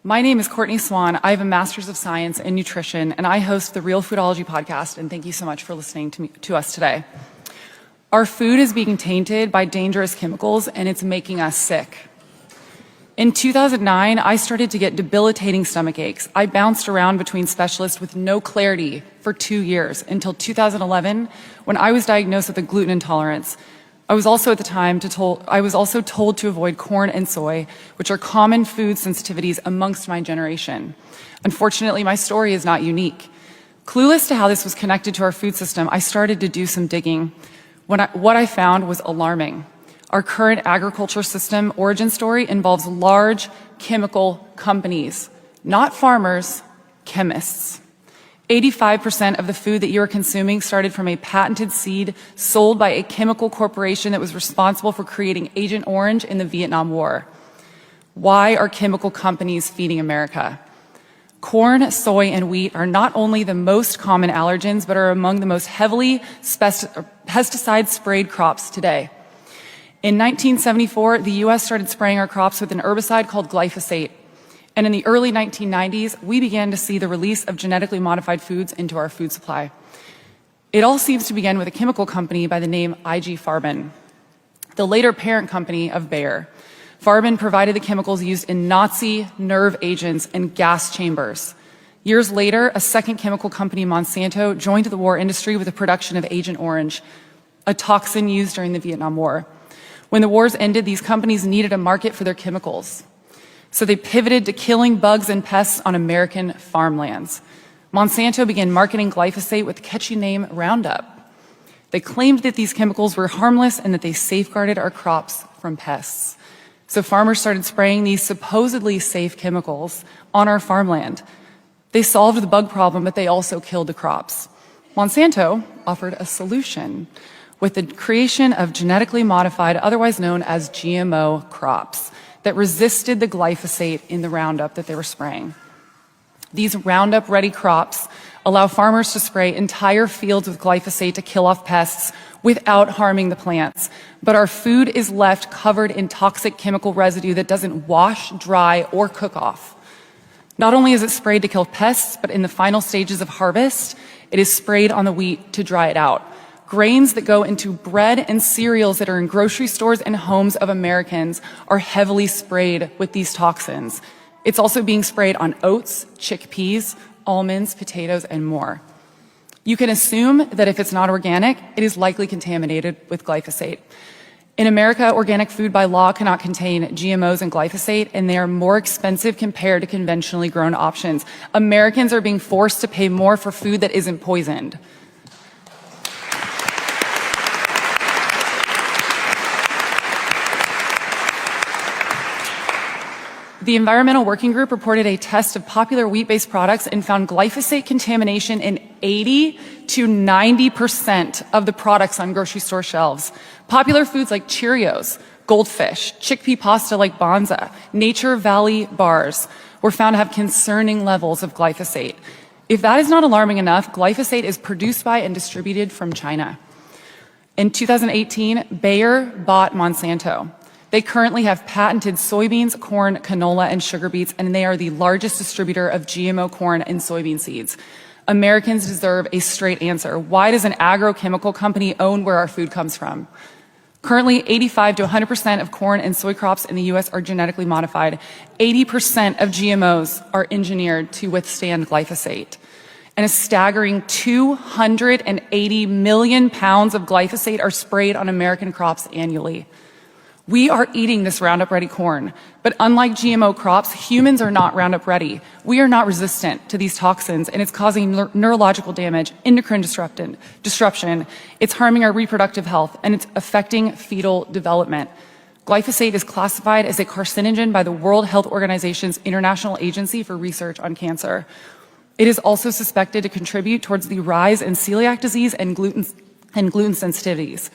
My name is Courtney Swan. I have a Master's of Science in Nutrition, and I host the Real Foodology podcast, and thank you so much for listening to us today. Our food is being tainted by dangerous chemicals, and it's making us sick. In 2009, I started to get debilitating stomach aches. I bounced around between specialists with no clarity for 2 years until 2011, when I was diagnosed with a gluten intolerance. I was also told to avoid corn and soy, which are common food sensitivities amongst my generation. Unfortunately, my story is not unique. Clueless to how this was connected to our food system, I started to do some digging. What I found was alarming. Our current agriculture system origin story involves large chemical companies, not farmers, chemists. 85% of the food that you are consuming started from a patented seed sold by a chemical corporation that was responsible for creating Agent Orange in the Vietnam War. Why are chemical companies feeding America? Corn, soy, and wheat are not only the most common allergens, but are among the most heavily pesticide-sprayed crops today. In 1974, the US started spraying our crops with an herbicide called glyphosate. And in the early 1990s, we began to see the release of genetically modified foods into our food supply. It all seems to begin with a chemical company by the name IG Farben, the later parent company of Bayer. Farben provided the chemicals used in Nazi nerve agents and gas chambers. Years later, a second chemical company, Monsanto, joined the war industry with the production of Agent Orange, a toxin used during the Vietnam War. When the wars ended, these companies needed a market for their chemicals. So they pivoted to killing bugs and pests on American farmlands. Monsanto began marketing glyphosate with the catchy name Roundup. They claimed that these chemicals were harmless and that they safeguarded our crops from pests. So farmers started spraying these supposedly safe chemicals on our farmland. They solved the bug problem, but they also killed the crops. Monsanto offered a solution with the creation of genetically modified, otherwise known as GMO crops, that resisted the glyphosate in the Roundup that they were spraying. These Roundup-ready crops allow farmers to spray entire fields with glyphosate to kill off pests without harming the plants. But our food is left covered in toxic chemical residue that doesn't wash, dry, or cook off. Not only is it sprayed to kill pests, but in the final stages of harvest, it is sprayed on the wheat to dry it out. Grains that go into bread and cereals that are in grocery stores and homes of Americans are heavily sprayed with these toxins. It's also being sprayed on oats, chickpeas, almonds, potatoes, and more. You can assume that if it's not organic, it is likely contaminated with glyphosate. In America, organic food by law cannot contain GMOs and glyphosate, and they are more expensive compared to conventionally grown options. Americans are being forced to pay more for food that isn't poisoned. The Environmental Working Group reported a test of popular wheat-based products and found glyphosate contamination in 80 to 90% of the products on grocery store shelves. Popular foods like Cheerios, Goldfish, chickpea pasta like Bonza, Nature Valley bars were found to have concerning levels of glyphosate. If that is not alarming enough, glyphosate is produced by and distributed from China. In 2018, Bayer bought Monsanto. They currently have patented soybeans, corn, canola, and sugar beets, and they are the largest distributor of GMO corn and soybean seeds. Americans deserve a straight answer. Why does an agrochemical company own where our food comes from? Currently, 85 to 100% of corn and soy crops in the US are genetically modified. 80% of GMOs are engineered to withstand glyphosate. And a staggering 280 million pounds of glyphosate are sprayed on American crops annually. We are eating this Roundup-ready corn, but unlike GMO crops, humans are not Roundup-ready. We are not resistant to these toxins, and it's causing neurological damage, endocrine disruption. It's harming our reproductive health, and it's affecting fetal development. Glyphosate is classified as a carcinogen by the World Health Organization's International Agency for Research on Cancer. It is also suspected to contribute towards the rise in celiac disease and gluten sensitivities.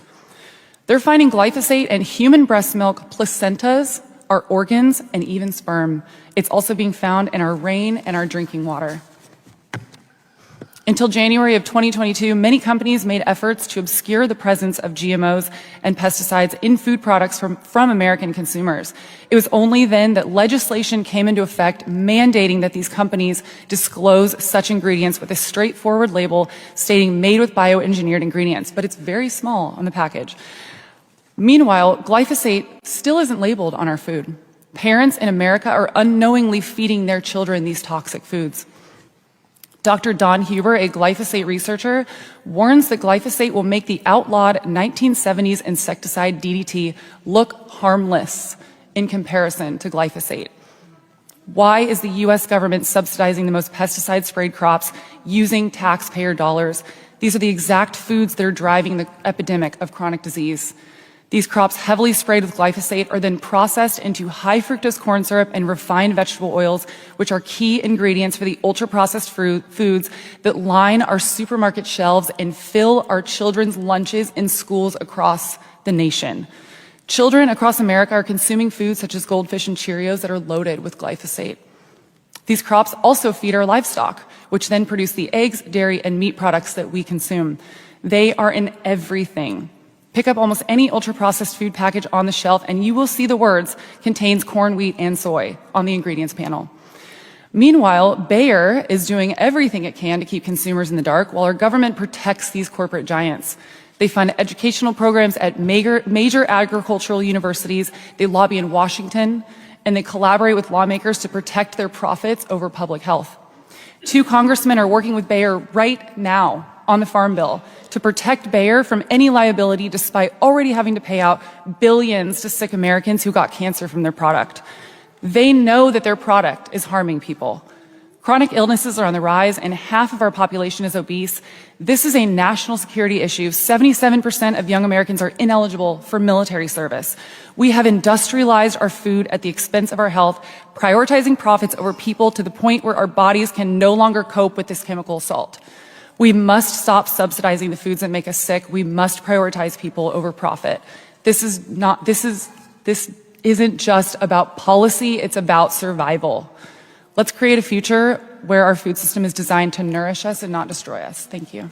They're finding glyphosate in human breast milk, placentas, our organs, and even sperm. It's also being found in our rain and our drinking water. Until January of 2022, many companies made efforts to obscure the presence of GMOs and pesticides in food products from American consumers. It was only then that legislation came into effect mandating that these companies disclose such ingredients with a straightforward label stating made with bioengineered ingredients, but it's very small on the package. Meanwhile, glyphosate still isn't labeled on our food. Parents in America are unknowingly feeding their children these toxic foods. Dr. Don Huber, a glyphosate researcher, warns that glyphosate will make the outlawed 1970s insecticide DDT look harmless in comparison to glyphosate. Why is the US government subsidizing the most pesticide-sprayed crops using taxpayer dollars? These are the exact foods that are driving the epidemic of chronic disease. These crops, heavily sprayed with glyphosate, are then processed into high fructose corn syrup and refined vegetable oils, which are key ingredients for the ultra-processed foods that line our supermarket shelves and fill our children's lunches in schools across the nation. Children across America are consuming foods such as Goldfish and Cheerios that are loaded with glyphosate. These crops also feed our livestock, which then produce the eggs, dairy, and meat products that we consume. They are in everything. Pick up almost any ultra-processed food package on the shelf and you will see the words contains corn, wheat, and soy on the ingredients panel. Meanwhile, Bayer is doing everything it can to keep consumers in the dark while our government protects these corporate giants. They fund educational programs at major agricultural universities, they lobby in Washington, and they collaborate with lawmakers to protect their profits over public health. 2 congressmen are working with Bayer right now on the Farm Bill to protect Bayer from any liability despite already having to pay out billions to sick Americans who got cancer from their product. They know that their product is harming people. Chronic illnesses are on the rise and half of our population is obese. This is a national security issue. 77% of young Americans are ineligible for military service. We have industrialized our food at the expense of our health, prioritizing profits over people to the point where our bodies can no longer cope with this chemical assault. We must stop subsidizing the foods that make us sick. We must prioritize people over profit. This isn't just about policy, it's about survival. Let's create a future where our food system is designed to nourish us and not destroy us. Thank you.